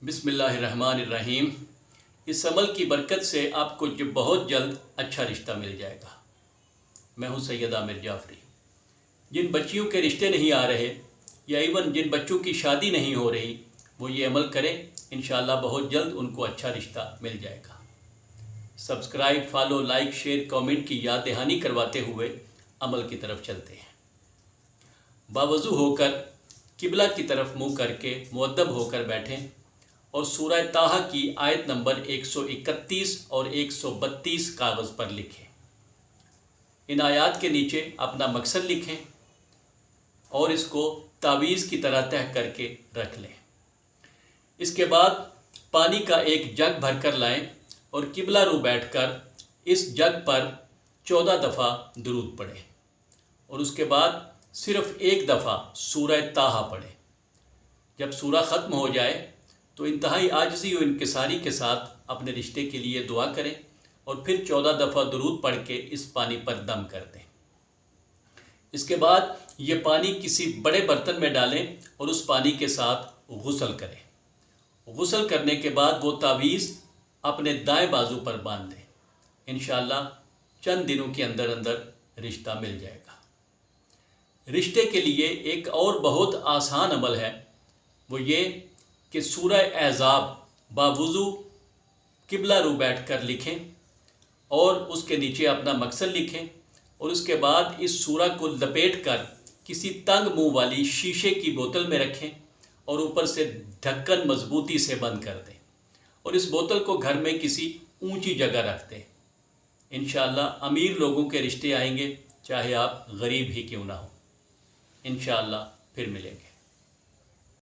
बिस्मिल्लाहिर्रहमानिर्रहीम। इस अमल की बरकत से आपको बहुत जल्द अच्छा रिश्ता मिल जाएगा। मैं हूं सैयद आमिर जाफरी। जिन बच्चियों के रिश्ते नहीं आ रहे या इवन जिन बच्चों की शादी नहीं हो रही, वो ये अमल करें, इंशाअल्लाह बहुत जल्द उनको अच्छा रिश्ता मिल जाएगा। Subscribe, follow, like, share, comment की याद दहानी करवाते हुए अमल की तरफ चलते हैं। बावज़ू होकर किबला की तरफ मुँह करके मुअद्दब होकर बैठें और सूरह ताहा की आयत नंबर 131 और 132 कागज़ पर लिखें। इन आयात के नीचे अपना मकसद लिखें और इसको तावीज़ की तरह तह करके रख लें। इसके बाद पानी का एक जग भर कर लाएँ और किबला रू बैठकर इस जग पर 14 दफ़ा दुरूद पढ़ें और उसके बाद सिर्फ़ एक दफ़ा सूरह ताहा पढ़ें। जब सूरह ख़त्म हो जाए तो इंतहाई आजिज़ी और इंकिसारी के साथ अपने रिश्ते के लिए दुआ करें और फिर 14 दफ़ा दुरूद पढ़ के इस पानी पर दम कर दें। इसके बाद ये पानी किसी बड़े बर्तन में डालें और उस पानी के साथ गुस्ल करें। गुस्ल करने के बाद वो तावीज़ अपने दाएं बाजू पर बांध दें। इंशाअल्लाह चंद दिनों के अंदर अंदर रिश्ता मिल जाएगा। रिश्ते के लिए एक और बहुत आसान अमल है, वो ये कि सूरह अहज़ाब बावुज़ू किबला रू बैठ कर लिखें और उसके नीचे अपना मकसद लिखें और उसके बाद इस सूरह को लपेट कर किसी तंग मुंह वाली शीशे की बोतल में रखें और ऊपर से ढक्कन मजबूती से बंद कर दें और इस बोतल को घर में किसी ऊंची जगह रख दें। इंशाअल्लाह अमीर लोगों के रिश्ते आएंगे, चाहे आप गरीब ही क्यों ना हो। इंशाअल्लाह फिर मिलेंगे।